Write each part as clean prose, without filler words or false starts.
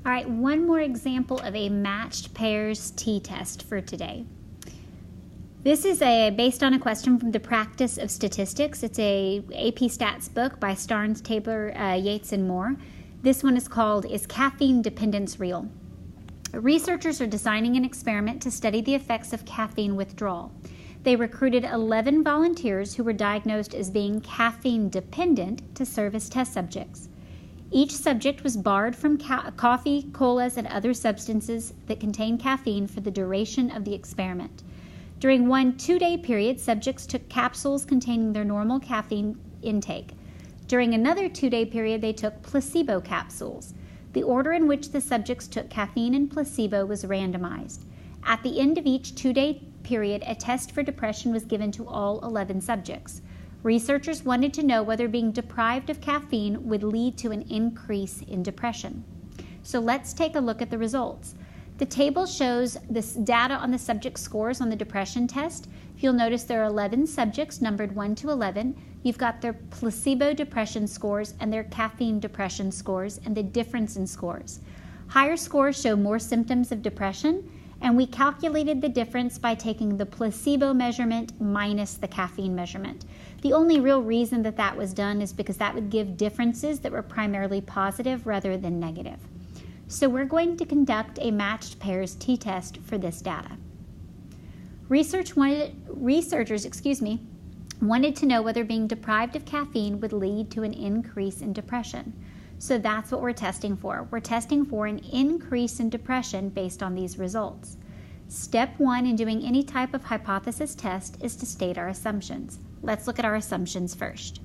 All right, one more example of a matched pairs t-test for today. This is based on a question from the Practice of Statistics. It's a AP Stats book by Starnes, Tabor, Yates, and Moore. This one is called, Is Caffeine Dependence Real? Researchers are designing an experiment to study the effects of caffeine withdrawal. They recruited 11 volunteers who were diagnosed as being caffeine dependent to serve as test subjects. Each subject was barred from coffee, colas, and other substances that contain caffeine for the duration of the experiment. During one 2-day period, subjects took capsules containing their normal caffeine intake. During another 2-day period, they took placebo capsules. The order in which the subjects took caffeine and placebo was randomized. At the end of each 2-day period, a test for depression was given to all 11 subjects. Researchers wanted to know whether being deprived of caffeine would lead to an increase in depression. So let's take a look at the results. The table shows this data on the subject scores on the depression test. If you'll notice, there are 11 subjects numbered 1 to 11. You've got their placebo depression scores and their caffeine depression scores and the difference in scores. Higher scores show more symptoms of depression, and we calculated the difference by taking the placebo measurement minus the caffeine measurement. The only real reason that was done is because that would give differences that were primarily positive rather than negative. So we're going to conduct a matched pairs t-test for this data. Researchers wanted to know whether being deprived of caffeine would lead to an increase in depression. So that's what we're testing for. We're testing for an increase in depression based on these results. Step 1 in doing any type of hypothesis test is to state our assumptions. Let's look at our assumptions first.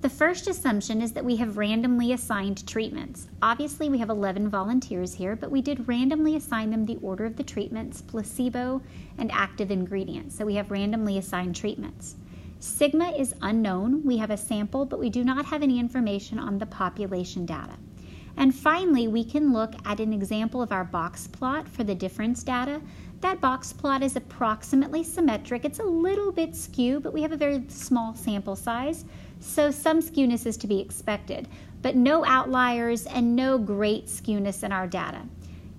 The first assumption is that we have randomly assigned treatments. Obviously, we have 11 volunteers here, but we did randomly assign them the order of the treatments, placebo, and active ingredients. So we have randomly assigned treatments. Sigma is unknown. We have a sample, but we do not have any information on the population data. And finally, we can look at an example of our box plot for the difference data. That box plot is approximately symmetric. It's a little bit skewed, but we have a very small sample size, so some skewness is to be expected, but no outliers and no great skewness in our data.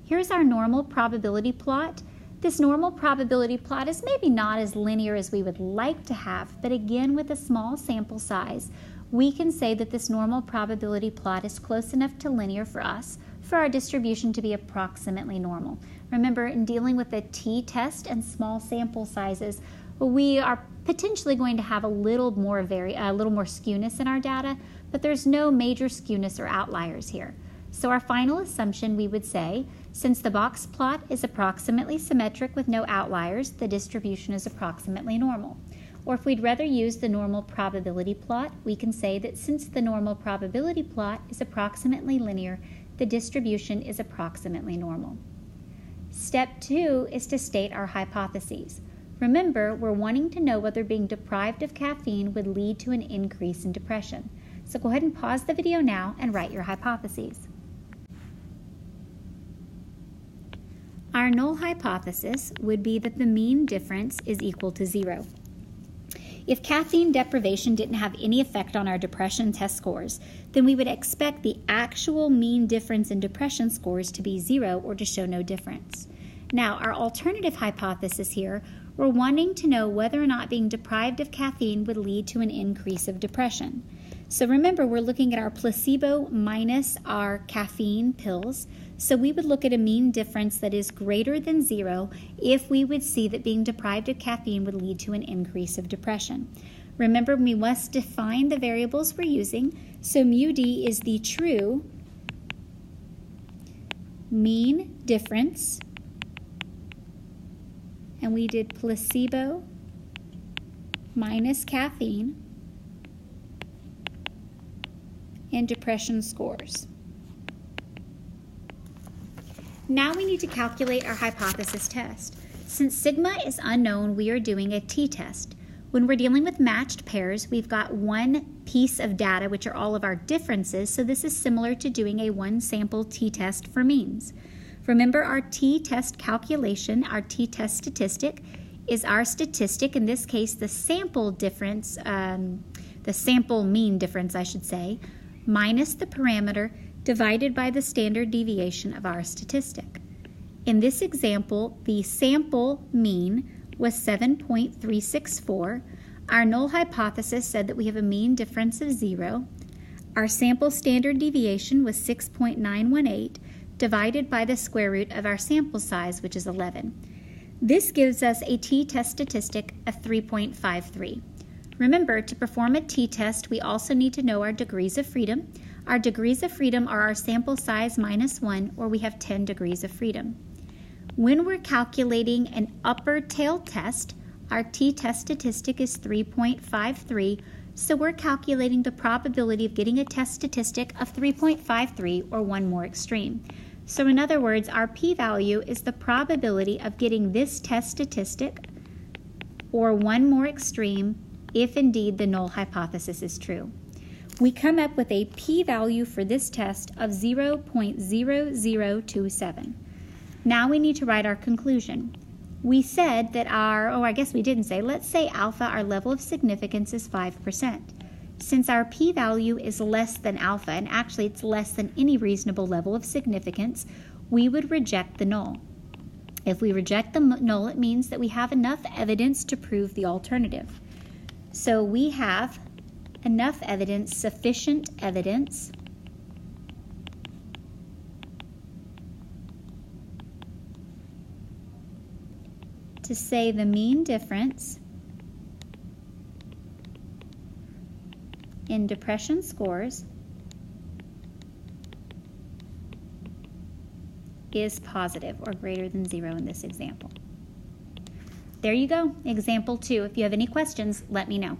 Here's our normal probability plot. This normal probability plot is maybe not as linear as we would like to have, but again, with a small sample size, we can say that this normal probability plot is close enough to linear for us for our distribution to be approximately normal. Remember, in dealing with the t-test and small sample sizes, we are potentially going to have a little more skewness in our data, but there's no major skewness or outliers here. So our final assumption, we would say, since the box plot is approximately symmetric with no outliers, the distribution is approximately normal. Or if we'd rather use the normal probability plot, we can say that since the normal probability plot is approximately linear, the distribution is approximately normal. Step 2 is to state our hypotheses. Remember, we're wanting to know whether being deprived of caffeine would lead to an increase in depression. So go ahead and pause the video now and write your hypotheses. Our null hypothesis would be that the mean difference is equal to 0. If caffeine deprivation didn't have any effect on our depression test scores, then we would expect the actual mean difference in depression scores to be 0 or to show no difference. Now, our alternative hypothesis here, we're wanting to know whether or not being deprived of caffeine would lead to an increase of depression. So remember, we're looking at our placebo minus our caffeine pills. So we would look at a mean difference that is greater than 0 if we would see that being deprived of caffeine would lead to an increase of depression. Remember, we must define the variables we're using. So mu d is the true mean difference, and we did placebo minus caffeine and depression scores. Now we need to calculate our hypothesis test. Since sigma is unknown, we are doing a t-test. When we're dealing with matched pairs, we've got one piece of data, which are all of our differences, so this is similar to doing a one-sample t-test for means. Remember, our t-test calculation, our t-test statistic, is our statistic, in this case the sample difference, the sample mean difference I should say, minus the parameter divided by the standard deviation of our statistic. In this example, the sample mean was 7.364. Our null hypothesis said that we have a mean difference of 0. Our sample standard deviation was 6.918 divided by the square root of our sample size, which is 11. This gives us a t-test statistic of 3.53. Remember, to perform a t-test, we also need to know our degrees of freedom. Our degrees of freedom are our sample size minus 1, or we have 10 degrees of freedom. When we're calculating an upper tail test, our t-test statistic is 3.53, so we're calculating the probability of getting a test statistic of 3.53, or one more extreme. So in other words, our p-value is the probability of getting this test statistic, or one more extreme, if indeed the null hypothesis is true. We come up with a p-value for this test of 0.0027. Now we need to write our conclusion. We said that let's say alpha, our level of significance, is 5%. Since our p-value is less than alpha, and actually it's less than any reasonable level of significance, we would reject the null. If we reject the null, it means that we have enough evidence to prove the alternative. So we have enough evidence, sufficient evidence, to say the mean difference in depression scores is positive or greater than 0 in this example. There you go, example 2. If you have any questions, let me know.